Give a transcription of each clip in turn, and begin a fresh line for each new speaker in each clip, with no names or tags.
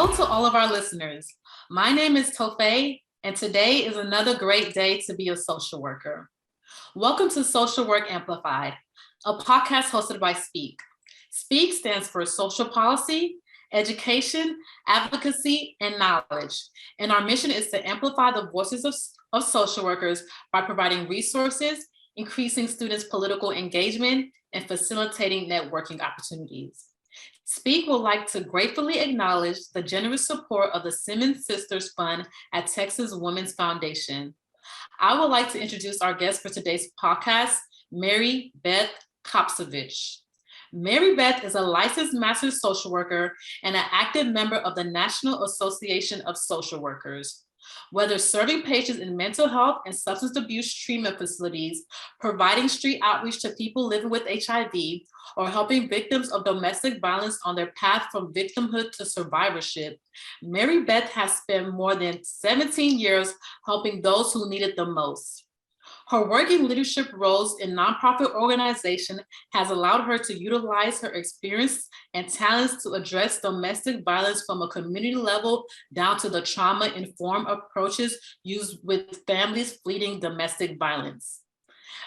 Hello to all of our listeners. My name is Tofay, and today is another great day to be a social worker. Welcome to Social Work Amplified, a podcast hosted by SPEAK. SPEAK stands for Social Policy, Education, Advocacy, and Knowledge. And our mission is to amplify the voices of social workers by providing resources, increasing students' political engagement, and facilitating networking opportunities. SPEAK would like to gratefully acknowledge the generous support of the Simmons Sisters Fund at Texas Women's Foundation. I would like to introduce our guest for today's podcast, MaryBeth Kopsovich. MaryBeth is a licensed master's social worker and an active member of the National Association of Social Workers. Whether serving patients in mental health and substance abuse treatment facilities, providing street outreach to people living with HIV, or helping victims of domestic violence on their path from victimhood to survivorship, MaryBeth has spent more than 17 years helping those who need it the most. Her work in leadership roles in nonprofit organizations has allowed her to utilize her experience and talents to address domestic violence from a community level down to the trauma-informed approaches used with families fleeing domestic violence.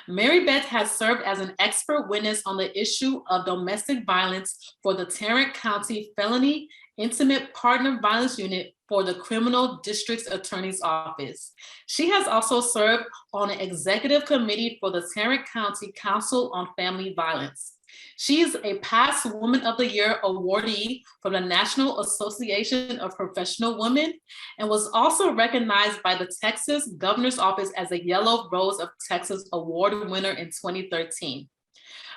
MaryBeth has served as an expert witness on the issue of domestic violence for the Tarrant County Felony Intimate Partner Violence Unit for the Criminal District Attorney's Office. She has also served on an executive committee for the Tarrant County Council on Family Violence. She is a past Woman of the Year awardee from the National Association of Professional Women and was also recognized by the Texas Governor's Office as a Yellow Rose of Texas Award winner in 2013.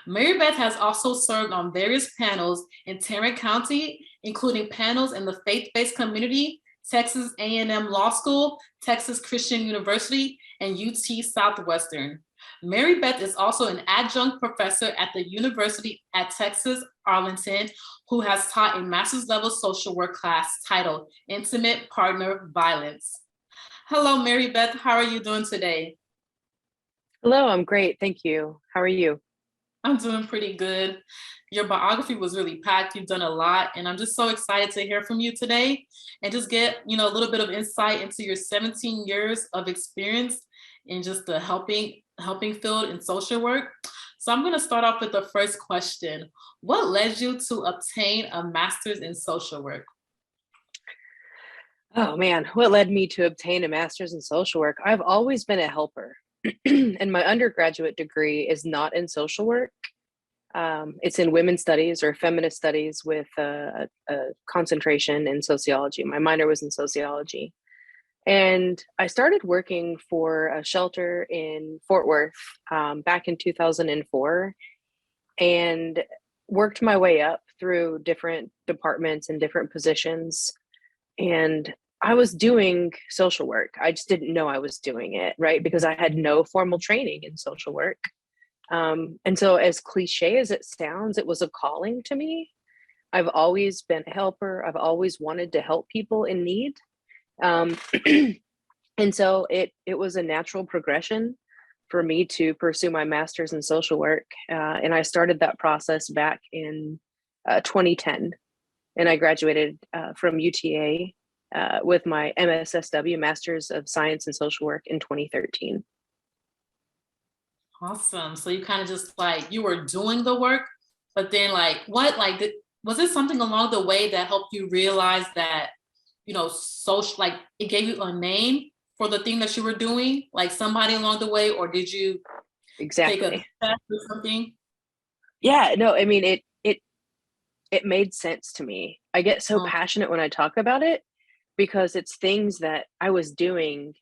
MaryBeth has also served on various panels in Tarrant County, including panels in the faith-based community, Texas A&M Law School, Texas Christian University, and UT Southwestern. MaryBeth is also an adjunct professor at the University at Texas, Arlington, who has taught a master's level social work class titled Intimate Partner Violence. Hello, MaryBeth, how are you doing today?
Hello, I'm great, thank you. How are you?
I'm doing pretty good. Your biography was really packed. You've done a lot, and I'm just so excited to hear from you today and just get, a little bit of insight into your 17 years of experience in just the helping field in social work. So I'm going to start off with the first question. What led you to obtain a master's in social work?
Oh man, what led me to obtain a master's in social work? I've always been a helper. And my undergraduate degree is not in social work. It's in women's studies or feminist studies with a concentration in sociology. My minor was in sociology. And I started working for a shelter in Fort Worth back in 2004 and worked my way up through different departments and different positions. And I was doing social work. I just didn't know I was doing it, right? Because I had no formal training in social work. And so as cliche as it sounds, it was a calling to me. I've always been a helper. I've always wanted to help people in need. And so it was a natural progression for me to pursue my master's in social work. And I started that process back in 2010. And I graduated from UTA with my MSSW, Master's of Science in Social Work, in 2013.
Awesome. So you kind of just you were doing the work, but then was it something along the way that helped you realize that, social, it gave you a name for the thing that you were doing, like somebody along the way, or did you take a test or something?
Yeah, no, I mean, it made sense to me. I get so passionate when I talk about it because it's things that I was doing.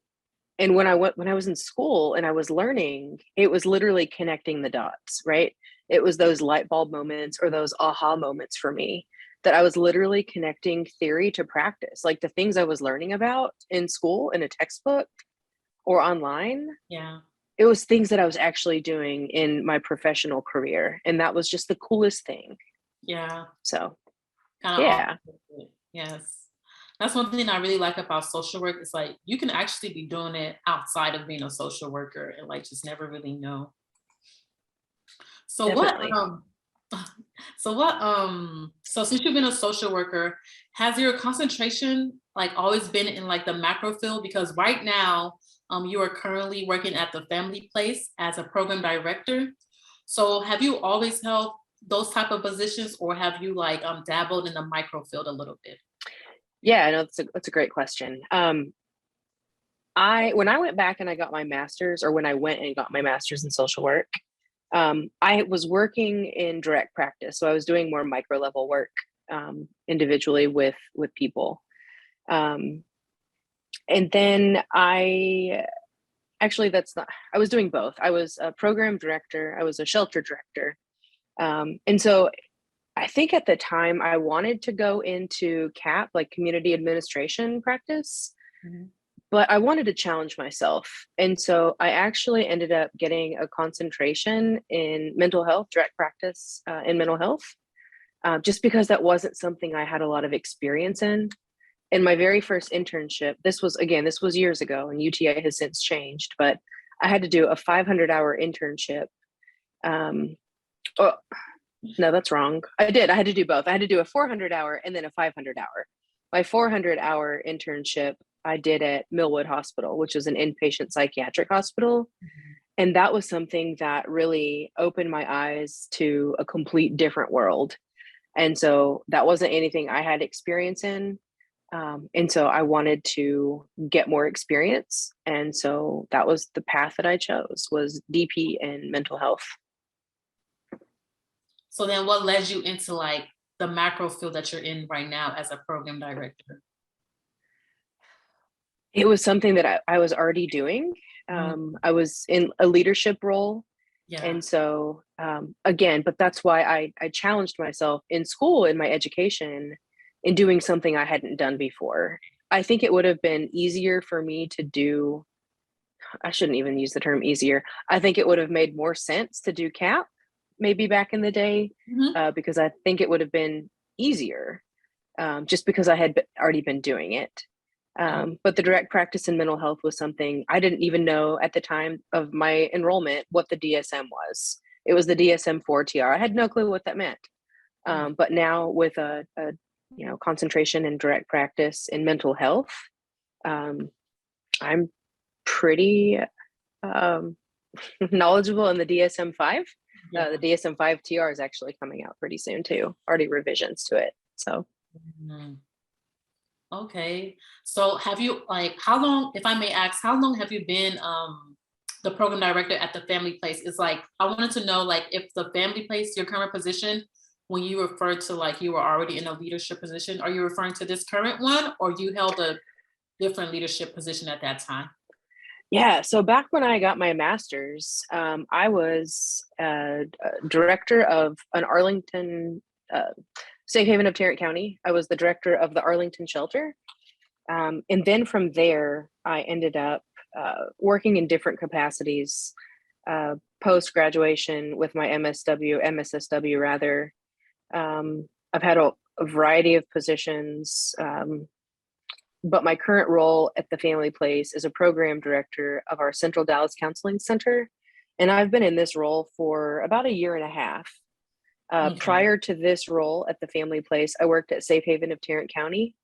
And when I was in school and I was learning, it was literally connecting the dots, right? It was those light bulb moments or those aha moments for me that I was literally connecting theory to practice. Like the things I was learning about in school in a textbook or online.
Yeah.
It was things that I was actually doing in my professional career. And that was just the coolest thing.
Yeah.
So,
yeah. Yes. That's one thing I really like about social work. It's you can actually be doing it outside of being a social worker and just never really know. So definitely. So so since you've been a social worker, has your concentration like always been in like the macro field? Because right now, you are currently working at the family place as a program director. So have you always held those type of positions, or have you like dabbled in the micro field a little bit?
Yeah, no, that's a great question. When I went back and I got my master's, or when I went and got my master's in social work, I was working in direct practice, so I was doing more micro level work individually with people. Um, and then that's not, I was doing both. I was a program director, I was a shelter director. And so I think at the time I wanted to go into CAP, like community administration practice,
Mhm.
but I wanted to challenge myself. And so I actually ended up getting a concentration in mental health, direct practice in mental health, just because that wasn't something I had a lot of experience in. In my very first internship, this was years ago, and UTA has since changed, but I had to do a 500-hour internship. Oh, no, that's wrong. I had to do both. I had to do a 400-hour and then a 500-hour. My 400-hour internship I did at Millwood Hospital, which is an inpatient psychiatric hospital. And that was something that really opened my eyes to a complete different world. And so that wasn't anything I had experience in. And so I wanted to get more experience. And so that was the path that I chose, was DP and mental health.
So then what led you into like the macro field that you're in right now as a program director?
It was something that I was already doing.
Mhm.
I was in a leadership role.
Yeah.
And so, again, but that's why I challenged myself in school, in my education, in doing something I hadn't done before. I think it would have been easier for me to do, I shouldn't even use the term easier. I think it would have made more sense to do CAP maybe back in the day,
Mhm.
because I think it would have been easier, just because I had already been doing it. But the direct practice in mental health was something I didn't even know at the time of my enrollment what the DSM was. It was the DSM-4 TR. I had no clue what that meant. But now with a concentration in direct practice in mental health, um, I'm pretty um, knowledgeable in the DSM-5.
Yeah.
The DSM-5 TR is actually coming out pretty soon too. Already revisions to it. So
Mhm. Okay. So have you like how long, if I may ask, how long have you been the program director at the family place? Is like I wanted to know like if the family place, your current position, when you refer to like you were already in a leadership position, are you referring to this current one or you held a different leadership position at that time?
yeah, so back when I got my master's, I was a director of an Arlington, safe haven of Tarrant County. I was the director of the Arlington shelter. And then from there, I ended up working in different capacities post graduation with my MSSW rather. I've had a variety of positions, but my current role at the family place is a program director of our Central Dallas Counseling Center. And I've been in this role for about a year and a half.
Okay.
Prior to this role at the family place, I worked at Safe Haven of Tarrant County.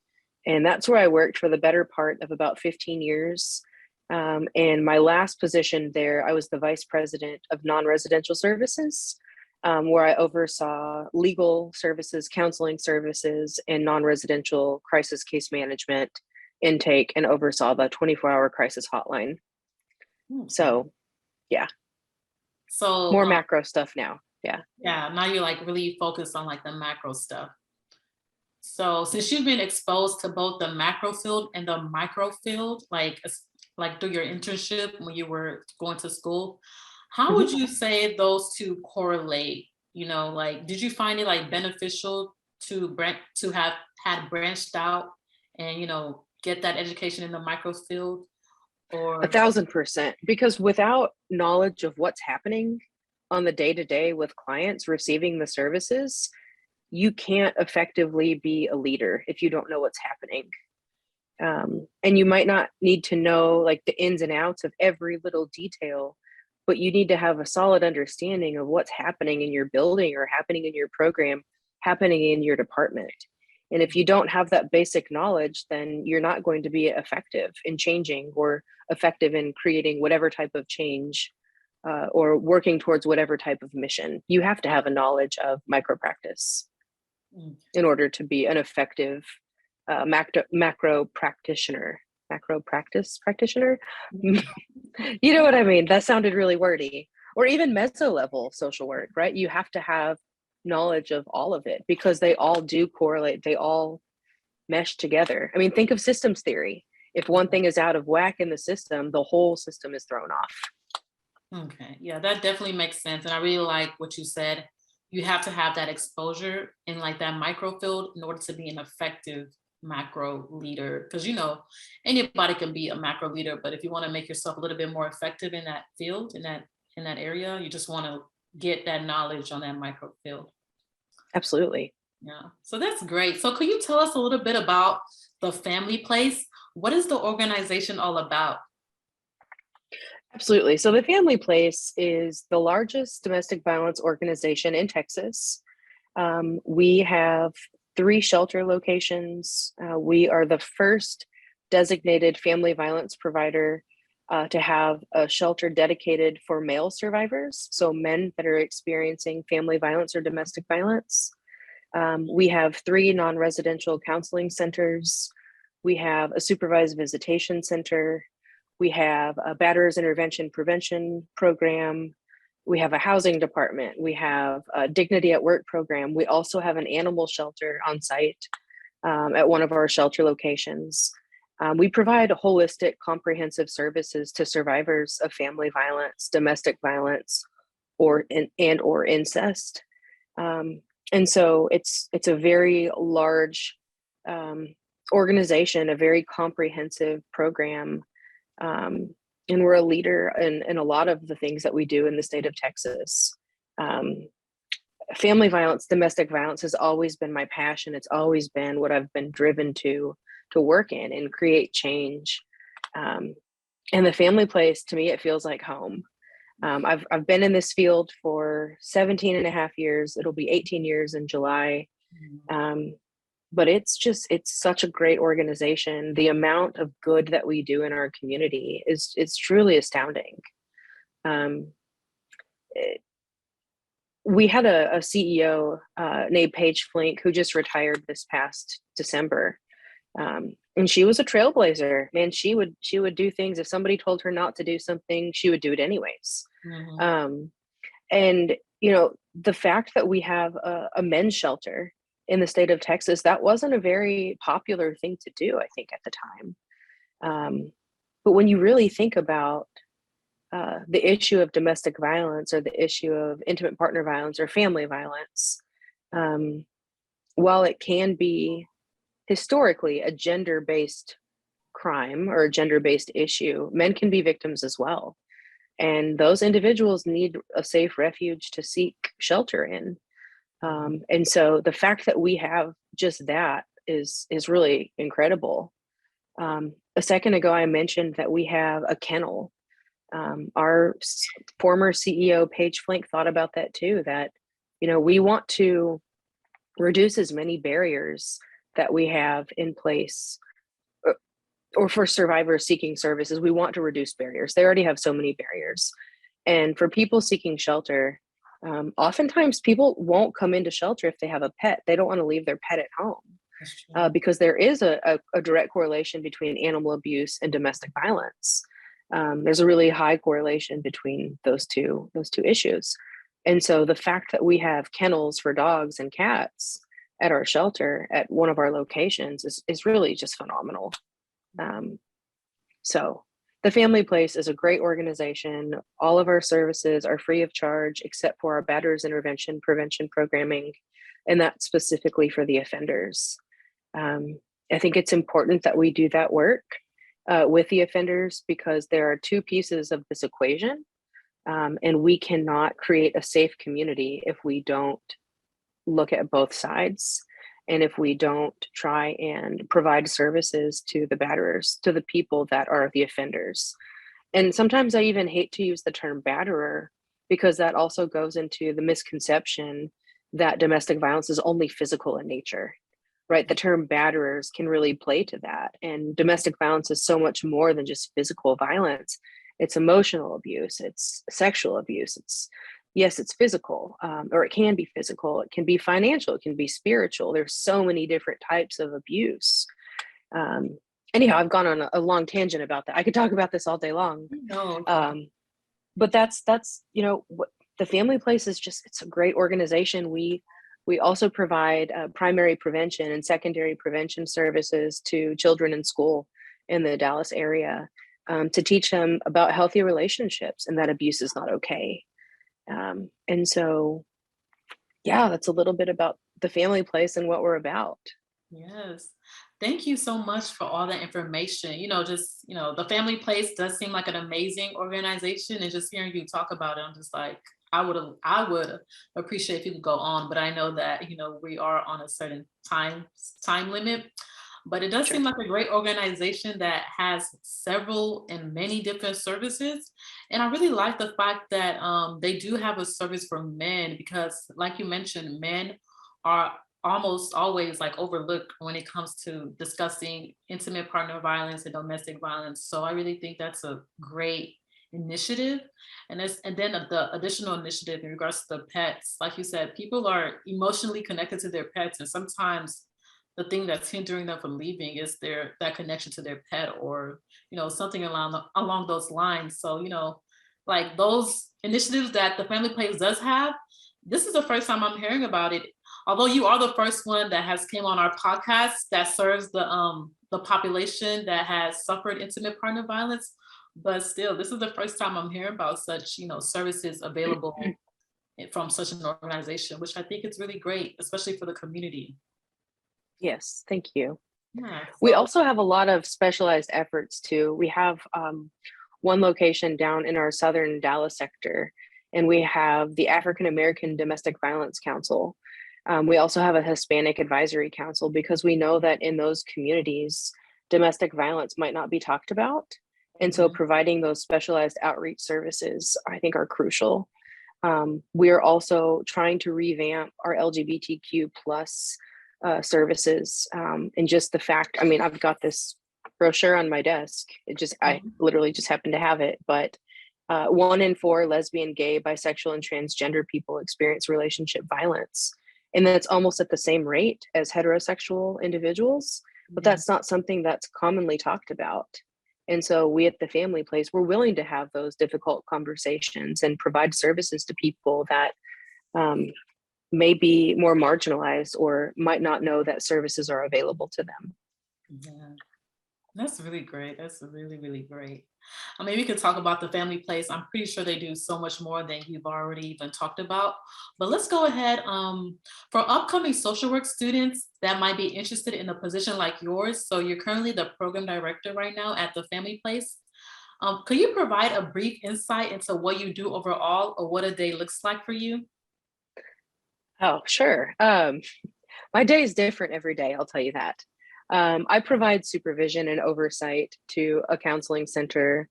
And that's where I worked for the better part of about 15 years. And my last position there, I was the vice president of non-residential services, where I oversaw legal services, counseling services, and non-residential crisis case management intake, and oversaw the 24-hour crisis hotline.
Okay.
So yeah,
So
more macro stuff now. Yeah.
yeah, now you're like really focused on like the macro stuff. So since you've been exposed to both the macro field and the micro field, like through your internship when you were going to school, how
Mhm.
would you say those two correlate? You know, like did you find it like beneficial to have had branched out and get that education in the micro field?
A
Or
1000%. Because without knowledge of what's happening on the day to day with clients receiving the services, you can't effectively be a leader if you don't know what's happening. And you might not need to know like the ins and outs of every little detail, but you need to have a solid understanding of what's happening in your building or happening in your program, happening in your department. And if you don't have that basic knowledge, then you're not going to be effective in changing or effective in creating whatever type of change or working towards whatever type of mission. You have to have a knowledge of micro practice in order to be an effective macro practitioner. Macro practice practitioner. You know what I mean? That sounded really wordy. Or even meso level social work, right? You have to have knowledge of all of it because they all do correlate. They all mesh together. I mean, think of systems theory. If one thing is out of whack in the system, the whole system is thrown off.
Okay, yeah, that definitely makes sense. And I really like what you said. You have to have that exposure in like that micro field in order to be an effective macro leader. Because, you know, anybody can be a macro leader, but if you want to make yourself a little bit more effective in that field, in that area, you just want to get that knowledge on that micro field.
Absolutely.
Yeah, so that's great. So could you tell us a little bit about the Family Place? What is the organization all about?
Absolutely. So the Family Place is the largest domestic violence organization in Texas. We have 3 shelter locations. We are the first designated family violence provider to have a shelter dedicated for male survivors, so men that are experiencing family violence or domestic violence. We have 3 non-residential counseling centers. We have a supervised visitation center. We have a batterers intervention prevention program. We have a housing department. We have a dignity at work program. We also have an animal shelter on site at one of our shelter locations. We provide holistic, comprehensive services to survivors of family violence, domestic violence, or incest. And so it's a very large organization, a very comprehensive program. And we're a leader in a lot of the things that we do in the state of Texas. Family violence, domestic violence has always been my passion. It's always been what I've been driven to work in and create change. And the Family Place, to me, it feels like home. I've been in this field for 17 and a half years. It'll be 18 years in July. But it's such a great organization. The amount of good that we do in our community is truly astounding. We had a CEO named Paige Flink who just retired this past December. And she was a trailblazer, man. She would do things. If somebody told her not to do something, she would do it anyways. And, you know, the fact that we have a men's shelter in the state of Texas, that wasn't a very popular thing to do, I think, at the time. But when you really think about the issue of domestic violence or the issue of intimate partner violence or family violence, while it can be historically a gender-based crime or a gender-based issue, men can be victims as well. And those individuals need a safe refuge to seek shelter in. And so the fact that we have just that is really incredible. A second ago, I mentioned that we have a kennel. Our former CEO, Paige Flink, thought about that too, that, you know, we want to reduce as many barriers that we have in place or for survivors seeking services. We want to reduce barriers. They already have so many barriers. And for people seeking shelter, oftentimes people won't come into shelter if they have a pet. They don't want to leave their pet at home because there is a direct correlation between animal abuse and domestic violence. There's a really high correlation between those two issues. And so the fact that we have kennels for dogs and cats at our shelter at one of our locations is really just phenomenal. So the Family Place is a great organization. All of our services are free of charge except for our batterers intervention prevention programming, and that's specifically for the offenders. I think it's important that we do that work with the offenders because there are 2 pieces of this equation, and we cannot create a safe community if we don't look at both sides. And if we don't try and provide services to the batterers, to the people that are the offenders. And sometimes I even hate to use the term batterer, because that also goes into the misconception that domestic violence is only physical in nature, right? The term batterers can really play to that. And domestic violence is so much more than just physical violence. It's emotional abuse, it's sexual abuse, yes, it's physical, or it can be physical, it can be financial, it can be spiritual. There's so many different types of abuse. Anyhow, I've gone on a long tangent about that. I could talk about this all day long.
No.
But that's what the Family Place is. Just, it's a great organization. We also provide primary prevention and secondary prevention services to children in school in the Dallas area, to teach them about healthy relationships and that abuse is not okay. And so, yeah, that's a little bit about the Family Place and what we're about.
Yes. Thank you so much for all that information. The Family Place does seem like an amazing organization, and just hearing you talk about it, I'm just like, I would appreciate if you could go on, but I know that, we are on a certain time limit. But it does
Sure.
seem like a great organization that has several and many different services. And I really like the fact that they do have a service for men, because like you mentioned, men are almost always like overlooked when it comes to discussing intimate partner violence and domestic violence. So I really think that's a great initiative. And then the additional initiative in regards to the pets, like you said, people are emotionally connected to their pets, and sometimes the thing that's hindering them from leaving is that connection to their pet, or something along those lines. So like those initiatives that the Family Place does have, this is the first time I'm hearing about it. Although you are the first one that has came on our podcast that serves the population that has suffered intimate partner violence, but still, this is the first time I'm hearing about such services available from such an organization, which I think is really great, especially for the community.
Yes, thank you.
Yeah.
We also have a lot of specialized efforts too. We have one location down in our southern Dallas sector, and we have the African American Domestic Violence Council. We also have a Hispanic Advisory Council, because we know that in those communities, domestic violence might not be talked about. And so providing those specialized outreach services, I think, are crucial. We are also trying to revamp our LGBTQ plus services, and just the fact, I mean, I've got this brochure on my desk. I literally just happen to have it, but 1 in 4 lesbian, gay, bisexual, and transgender people experience relationship violence. And that's almost at the same rate as heterosexual individuals, but that's not something that's commonly talked about. And so we at the Family Place, we're willing to have those difficult conversations and provide services to people that may be more marginalized or might not know that services are available to them.
Yeah, that's really great. That's really, really great. I mean, we could talk about the Family Place. I'm pretty sure they do so much more than you've already even talked about. But let's go ahead. For upcoming social work students that might be interested in a position like yours, so you're currently the program director right now at the Family Place. Could you provide a brief insight into what you do overall, or what a day looks like for you?
Oh, sure. My day is different every day, I'll tell you that. I provide supervision and oversight to a counseling center.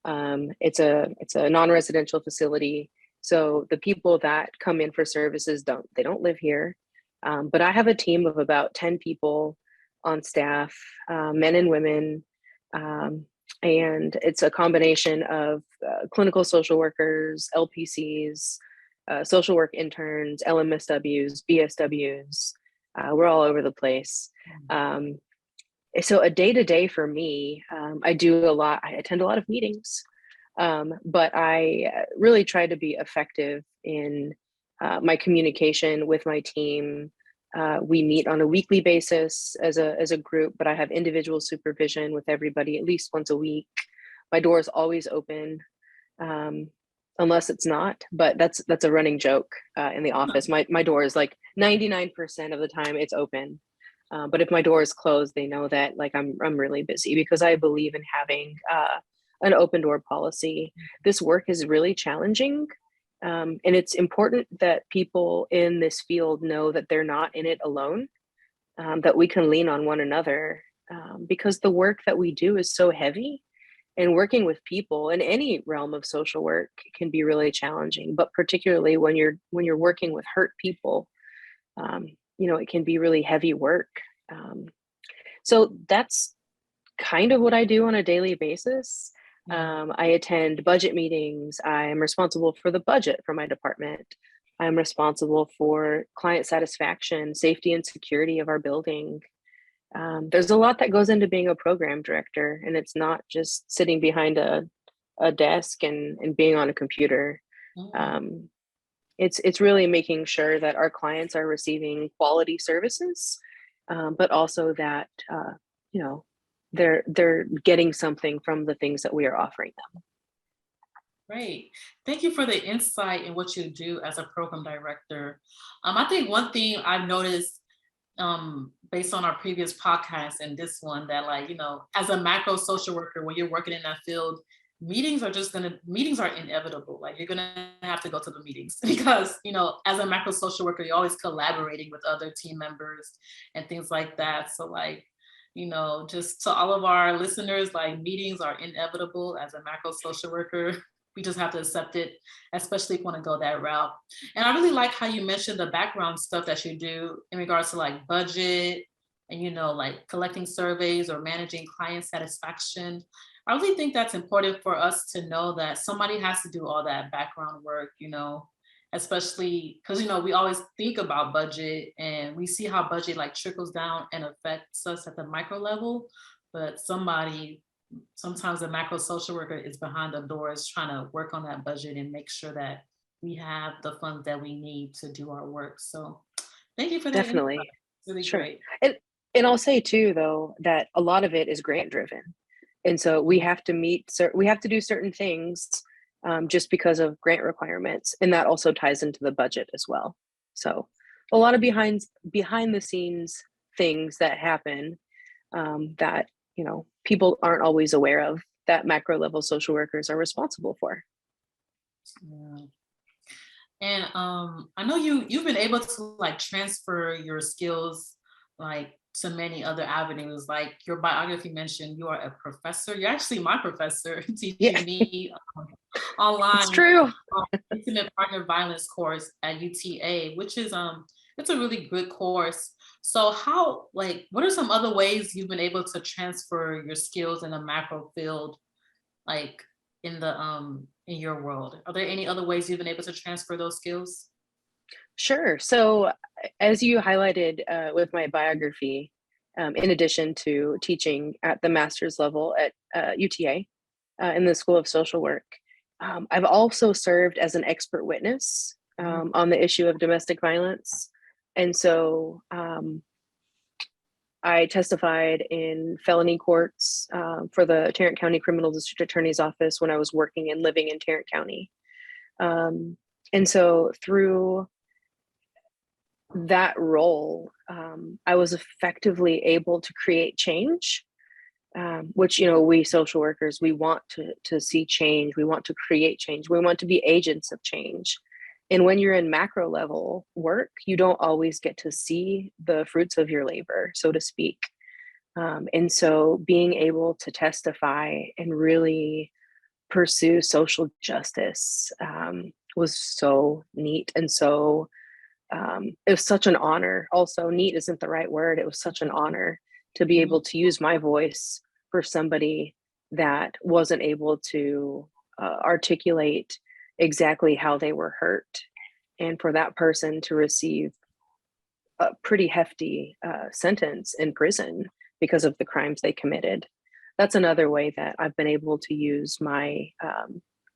It's a non-residential facility, so the people that come in for services don't live here. But I have a team of about 10 people on staff, men and women, and it's a combination of clinical social workers, LPCs, social work interns, LMSWs, BSWs. We're all over the place. So a day-to-day for me, I attend a lot of meetings, but I really try to be effective in my communication with my team. We meet on a weekly basis as a group, but I have individual supervision with everybody at least once a week. My door is always open, unless it's not, but that's a running joke in the office. My door is like 99% of the time it's open. But if my door is closed, they know that like I'm really busy, because I believe in having an open door policy. This work is really challenging. And it's important that people in this field know that they're not in it alone, that we can lean on one another, because the work that we do is so heavy. And working with people in any realm of social work can be really challenging, but particularly when you're working with hurt people, it can be really heavy work. So that's kind of what I do on a daily basis. I attend budget meetings. I'm responsible for the budget for my department. I'm responsible for client satisfaction, safety and security of our building. There's a lot that goes into being a program director, and it's not just sitting behind a desk and being on a computer. It's really making sure that our clients are receiving quality services, but also that they're getting something from the things that we are offering them.
Great. Thank you for the insight in what you do as a program director. I think one thing I've noticed based on our previous podcast and this one, that as a macro social worker, when you're working in that field, meetings are inevitable. Like, you're gonna have to go to the meetings because, as a macro social worker, you're always collaborating with other team members and things like that. So just to all of our listeners, meetings are inevitable as a macro social worker. We just have to accept it, especially if you want to go that route. And I really like how you mentioned the background stuff that you do in regards to budget and, collecting surveys or managing client satisfaction. I really think that's important for us to know that somebody has to do all that background work, especially because, we always think about budget and we see how budget trickles down and affects us at the micro level, but sometimes the macro social worker is behind the doors trying to work on that budget and make sure that we have the funds that we need to do our work. So thank you for that.
Definitely.
It's really
Sure.
great.
And I'll say too, though, that a lot of it is grant driven. And so we have to do certain things just because of grant requirements. And that also ties into the budget as well. So a lot of behind the scenes things that happen that, people aren't always aware of, that macro level social workers are responsible for.
Yeah. And I know you've been able to transfer your skills to many other avenues. Like your biography mentioned, you are a professor. You're actually my professor teaching me online.
It's true.
Intimate partner violence course at UTA, which is it's a really good course. So what are some other ways you've been able to transfer your skills in a macro field, in your world? Are there any other ways you've been able to transfer those skills?
Sure. So as you highlighted with my biography, in addition to teaching at the master's level at UTA in the School of Social Work, I've also served as an expert witness on the issue of domestic violence. And so I testified in felony courts for the Tarrant County Criminal District Attorney's Office when I was working and living in Tarrant County. And so through that role, I was effectively able to create change, which, we social workers, we want to see change. We want to create change. We want to be agents of change. And when you're in macro level work, you don't always get to see the fruits of your labor, so to speak. And so being able to testify and really pursue social justice was so neat. And so it was such an honor. Also, neat isn't the right word. It was such an honor to be able to use my voice for somebody that wasn't able to articulate exactly how they were hurt, and for that person to receive a pretty hefty sentence in prison because of the crimes they committed. That's another way that I've been able to use my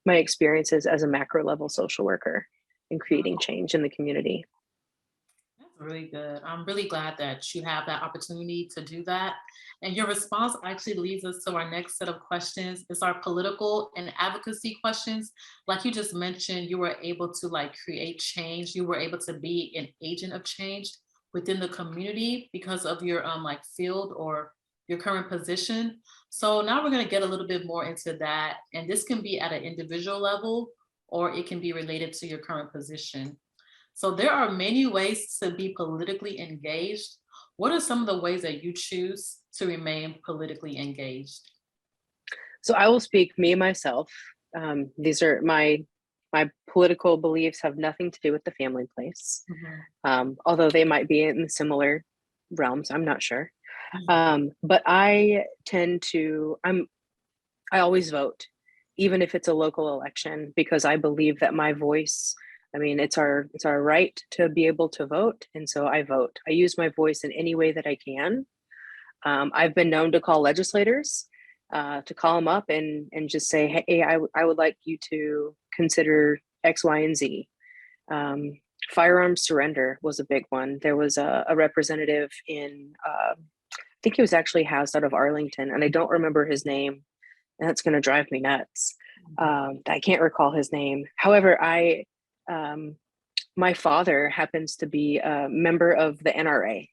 my experiences as a macro level social worker in creating change in the community.
That's really good. I'm really glad that you have that opportunity to do that. And your response actually leads us to our next set of questions. It's our political and advocacy questions. Like you just mentioned, you were able to create change. You were able to be an agent of change within the community because of your field or your current position. So now we're going to get a little bit more into that. And this can be at an individual level, or it can be related to your current position. So there are many ways to be politically engaged. What are some of the ways that you choose to remain politically engaged?
So I will speak me myself. These are my political beliefs have nothing to do with the family place, although they might be in similar realms. I'm not sure. But I tend to, I always vote, even if it's a local election, because I believe that my voice, I mean, it's our right to be able to vote. And so I vote. I use my voice in any way that I can. I've been known to call legislators, to call them up and just say, hey, I would like you to consider X, Y, and Z. Firearm surrender was a big one. There was a representative in, I think he was actually housed out of Arlington, and I don't remember his name, and that's going to drive me nuts. I can't recall his name. However, my father happens to be a member of the NRA.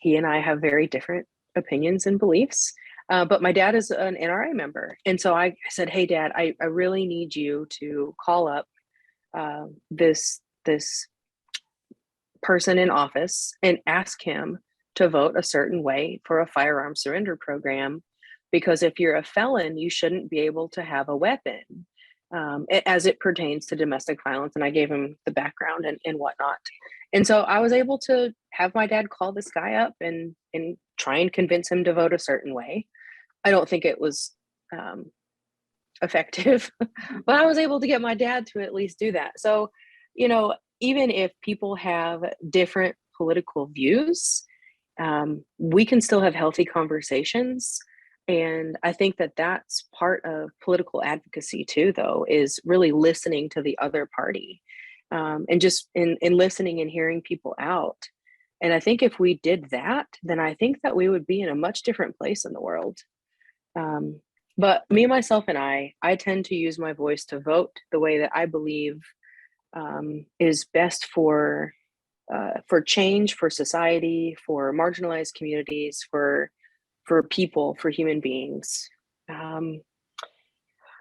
He and I have very different opinions and beliefs, but my dad is an NRA member. And so I said, hey, Dad, I really need you to call up this person in office and ask him to vote a certain way for a firearm surrender program. Because if you're a felon, you shouldn't be able to have a weapon, as it pertains to domestic violence. And I gave him the background and whatnot. And so I was able to have my dad call this guy up and try and convince him to vote a certain way. I don't think it was effective, but I was able to get my dad to at least do that. So, even if people have different political views, we can still have healthy conversations. And I think that that's part of political advocacy too, though, is really listening to the other party, and just in listening and hearing people out. And I think if we did that, then I think that we would be in a much different place in the world. But me, myself, and I tend to use my voice to vote the way that I believe is best for change, for society, for marginalized communities, for people, for human beings.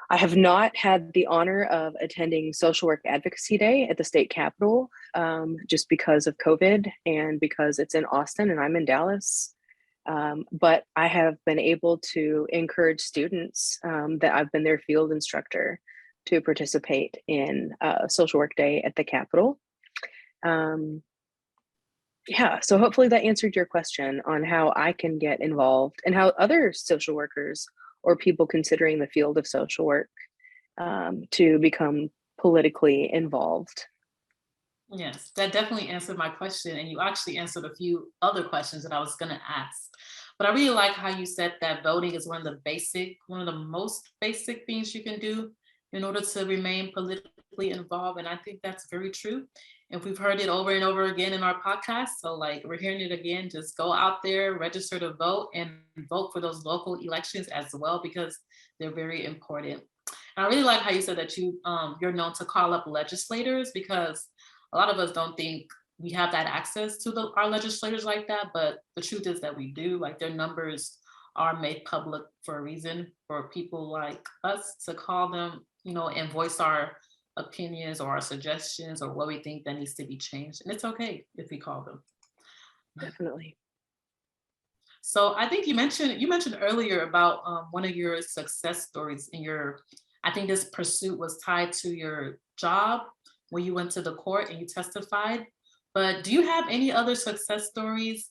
I have not had the honor of attending Social Work Advocacy Day at the state capitol, just because of COVID and because it's in Austin and I'm in Dallas. But I have been able to encourage students that I've been their field instructor to participate in Social Work Day at the Capitol. Yeah, so hopefully that answered your question on how I can get involved and how other social workers or people considering the field of social work to become politically involved.
Yes, that definitely answered my question. And you actually answered a few other questions that I was going to ask. But I really like how you said that voting is one of the most basic things you can do in order to remain politically involved. And I think that's very true. And we've heard it over and over again in our podcast. So like we're hearing it again, just go out there, register to vote and vote for those local elections as well, because they're very important. And I really like how you said that you're known to call up legislators, because a lot of us don't think we have that access to our legislators like that, but the truth is that we do. Like their numbers are made public for a reason, for people like us to call them, and voice our opinions or our suggestions or what we think that needs to be changed. And it's okay if we call them.
Definitely.
So I think you mentioned earlier about one of your success stories in I think this pursuit was tied to your job when you went to the court and you testified. But do you have any other success stories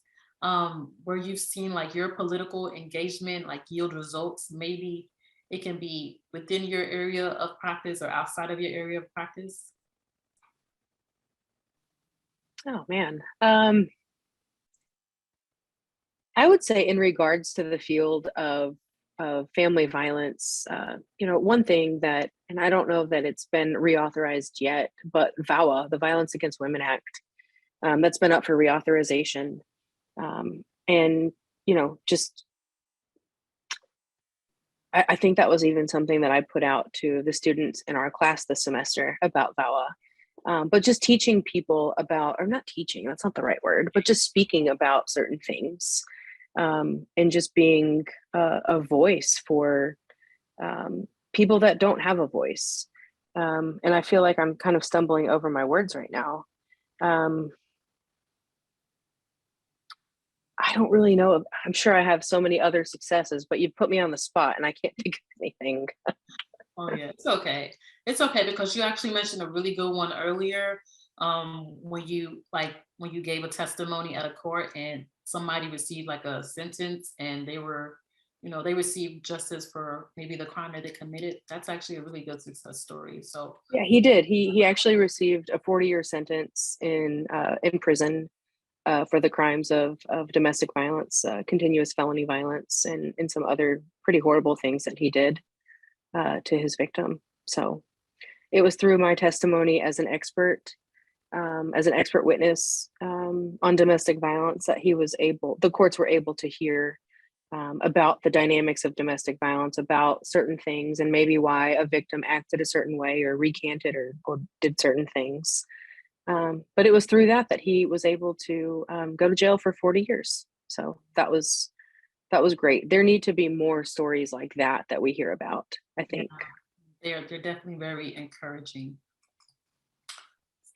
where you've seen like your political engagement like yield results? Maybe it can be within your area of practice or outside of your area of practice.
Oh man. I would say in regards to the field of family violence, one thing that, and I don't know that it's been reauthorized yet, but VAWA, the Violence Against Women Act, that's been up for reauthorization. And, just, I think that was even something that I put out to the students in our class this semester about VAWA. But just teaching people about, or not teaching, that's not the right word, but just speaking about certain things. And just being a voice for people that don't have a voice. And I feel like I'm kind of stumbling over my words right now. I don't really know. I'm sure I have so many other successes, but you put me on the spot and I can't think of anything.
Oh yeah, it's okay. It's okay because you actually mentioned a really good one earlier. When you gave a testimony at a court and somebody received like a sentence and they were, they received justice for maybe the crime that they committed. That's actually a really good success story. So
Yeah, he did. He actually received a 40-year sentence in prison for the crimes of domestic violence, continuous felony violence, and some other pretty horrible things that he did to his victim. So it was through my testimony as an expert witness on domestic violence that the courts were able to hear about the dynamics of domestic violence, about certain things, and maybe why a victim acted a certain way or recanted or did certain things. But it was through that he was able to go to jail for 40 years. So that was great. There need to be more stories like that we hear about, I think.
Yeah, they're definitely very encouraging,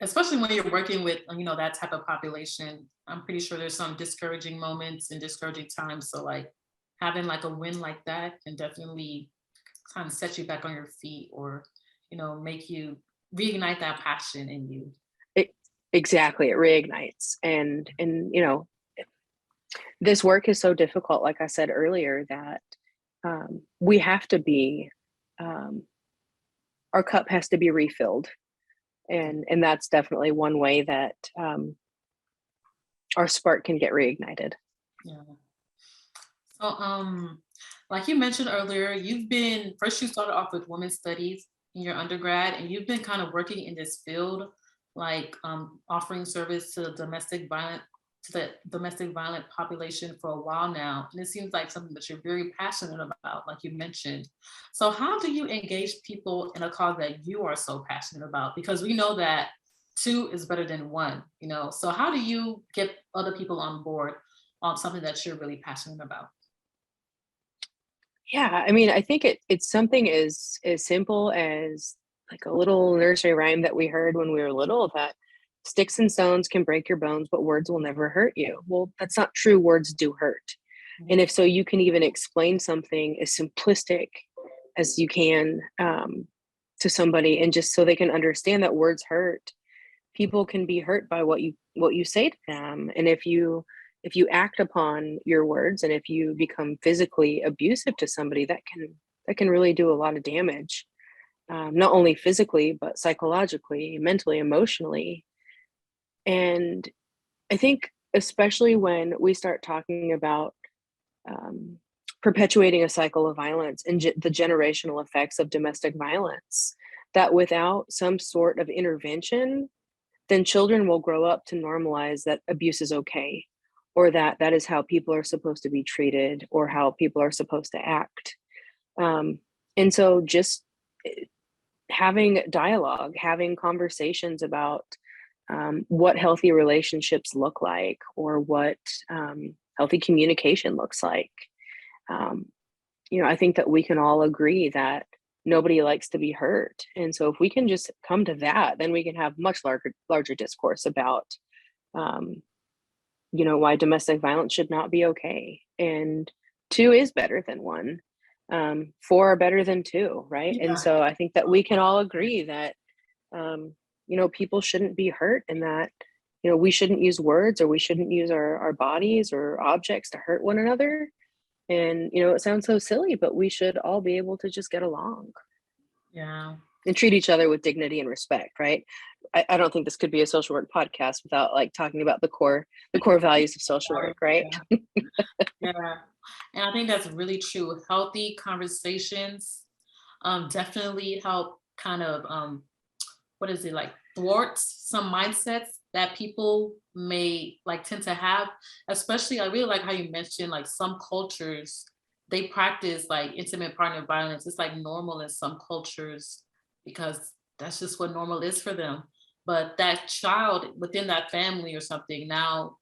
especially when you're working with, that type of population. I'm pretty sure there's some discouraging moments and discouraging times. So like having like a win like that can definitely kind of set you back on your feet, or, make you reignite that passion in you.
Exactly. It reignites. And this work is so difficult, like I said earlier, that we have to be, our cup has to be refilled. And that's definitely one way that our spark can get reignited.
Yeah. So, like you mentioned earlier, you started off with women's studies in your undergrad, and you've been kind of working in this field, like offering service to the domestic violent population for a while now. And it seems like something that you're very passionate about, like you mentioned. So how do you engage people in a cause that you are so passionate about? Because we know that two is better than one, so how do you get other people on board on something that you're really passionate about?
Yeah, I mean, I think it's something as simple as like a little nursery rhyme that we heard when we were little, that sticks and stones can break your bones, but words will never hurt you. Well, that's not true. Words do hurt. Mm-hmm. And if so, you can even explain something as simplistic as you can to somebody, and just so they can understand that words hurt. People can be hurt by what you say to them. And if you act upon your words, and if you become physically abusive to somebody, that can really do a lot of damage, not only physically, but psychologically, mentally, emotionally. And I think especially when we start talking about perpetuating a cycle of violence and the generational effects of domestic violence, that without some sort of intervention, then children will grow up to normalize that abuse is okay, or that is how people are supposed to be treated, or how people are supposed to act. And so just having dialogue, having conversations about what healthy relationships look like, or what healthy communication looks like. I think that we can all agree that nobody likes to be hurt. And so if we can just come to that, then we can have much larger discourse about, why domestic violence should not be okay. And two is better than one. Four are better than two, right? Yeah. And so I think that we can all agree that, people shouldn't be hurt, and that, we shouldn't use words, or we shouldn't use our bodies or objects to hurt one another. And, it sounds so silly, but we should all be able to just get along.
Yeah.
And treat each other with dignity and respect, right? I don't think this could be a social work podcast without like talking about the core values of social work, right?
Yeah. Yeah. And I think that's really true. Healthy conversations definitely help kind of, thwart some mindsets that people may tend to have. Especially, I really like how you mentioned some cultures, they practice intimate partner violence. It's normal in some cultures because that's just what normal is for them. But that child within that family or something now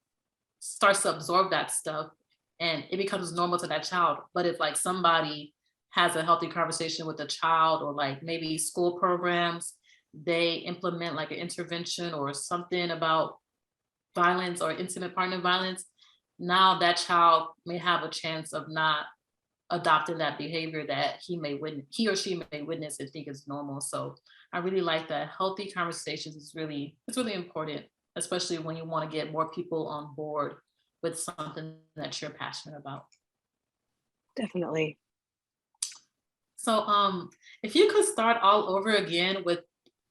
starts to absorb that stuff, and it becomes normal to that child. But if somebody has a healthy conversation with a child, or maybe school programs, they implement an intervention or something about violence or intimate partner violence, now that child may have a chance of not adopting that behavior that he or she may witness and think is normal. So I really like that. Healthy conversations it's really important, especially when you want to get more people on board with something that you're passionate about.
Definitely.
So if you could start all over again with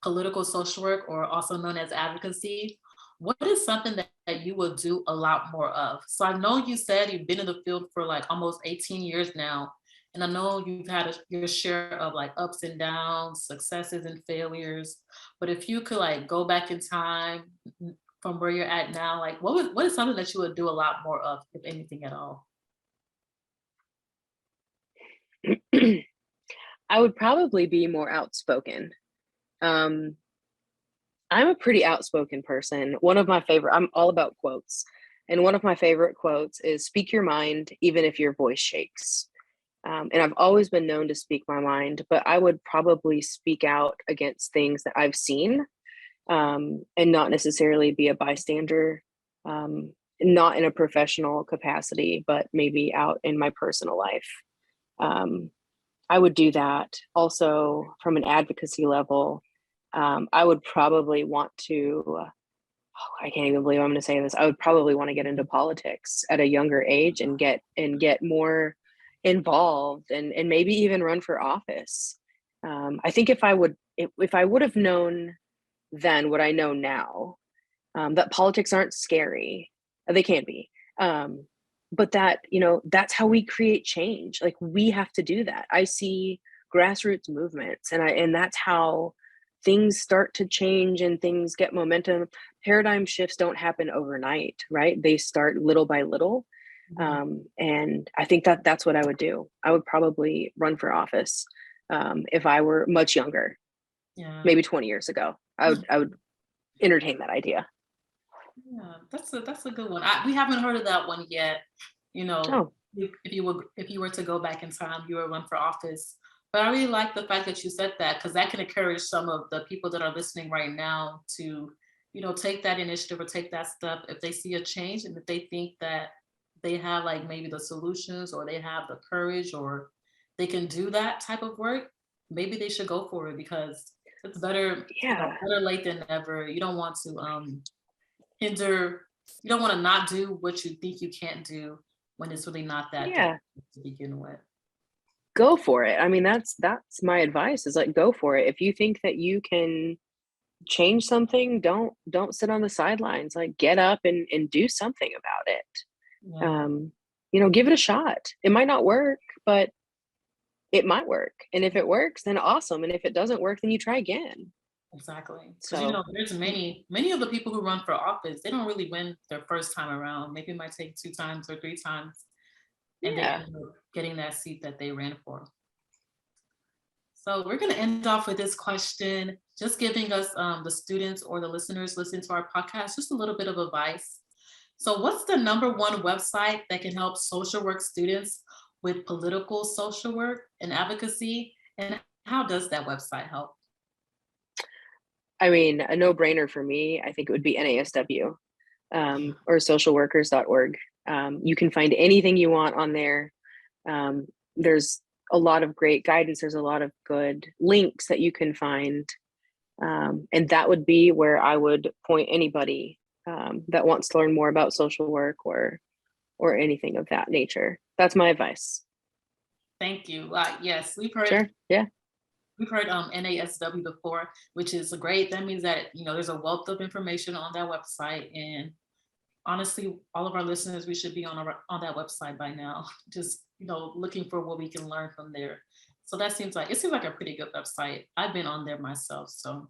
political social work, or also known as advocacy, what is something that you will do a lot more of? So I know you said you've been in the field for like almost 18 years now, and I know you've had your share of like ups and downs, successes and failures. But if you could like go back in time from where you're at now, like what is something that you would do a lot more of, if anything at all?
I would probably be more outspoken. I'm a pretty outspoken person. I'm all about quotes. And one of my favorite quotes is, speak your mind, even if your voice shakes. And I've always been known to speak my mind, but I would probably speak out against things that I've seen, and not necessarily be a bystander, not in a professional capacity, but maybe out in my personal life. I would do that. Also, from an advocacy level, I would probably want to, I can't even believe I'm going to say this. I would probably want to get into politics at a younger age and get more involved, and maybe even run for office. I think if I would have known then what I know now, that politics aren't scary, they can't be. But that, that's how we create change. Like, we have to do that. I see grassroots movements, and that's how things start to change and things get momentum. Paradigm shifts don't happen overnight, right? They start little by little. And I think that's what I would do. I would probably run for office, if I were much younger, maybe 20 years ago. I would entertain that idea.
Yeah, that's a good one. We haven't heard of that one yet.
Oh.
If you were to go back in time, you would run for office. But I really like the fact that you said that, because that can encourage some of the people that are listening right now to, take that initiative or take that step if they see a change, and if they think that they have like maybe the solutions, or they have the courage, or they can do that type of work. Maybe they should go for it, because it's better.
Yeah.
Better late than never. You don't want to you don't want to not do what you think you can't do when it's really not that difficult to begin with.
Go for it. I mean, that's my advice, is like, go for it. If you think that you can change something, don't sit on the sidelines. Like, get up and do something about it.
Yeah.
Give it a shot. It might not work, but it might work. And if it works, then awesome. And if it doesn't work, then you try again.
Exactly. Because
So
there's many of the people who run for office, they don't really win their first time around. Maybe it might take 2 times or 3 times, and they end up getting that seat that they ran for. So we're going to end off with this question, just giving us the students or the listeners listening to our podcast just a little bit of advice. So what's the #1 website that can help social work students with political social work and advocacy? And how does that website help?
I mean, a no-brainer for me, I think it would be NASW, or socialworkers.org. You can find anything you want on there. There's a lot of great guidance. There's a lot of good links that you can find. And that would be where I would point anybody that wants to learn more about social work or anything of that nature. That's my advice.
Thank you. Yes, we've heard.
Sure. Yeah.
We've heard NASW before, which is great. That means that there's a wealth of information on that website, and honestly, all of our listeners, we should be on that website by now. Just looking for what we can learn from there. So it seems like a pretty good website. I've been on there myself, so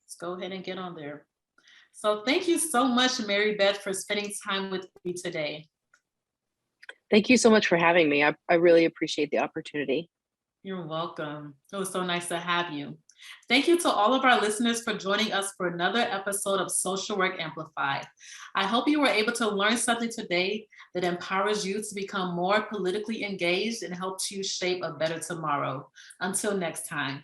let's go ahead and get on there. So thank you so much, MaryBeth, for spending time with me today.
Thank you so much for having me. I really appreciate the opportunity.
You're welcome. It was so nice to have you. Thank you to all of our listeners for joining us for another episode of Social Work Amplified. I hope you were able to learn something today that empowers you to become more politically engaged and helps you shape a better tomorrow. Until next time.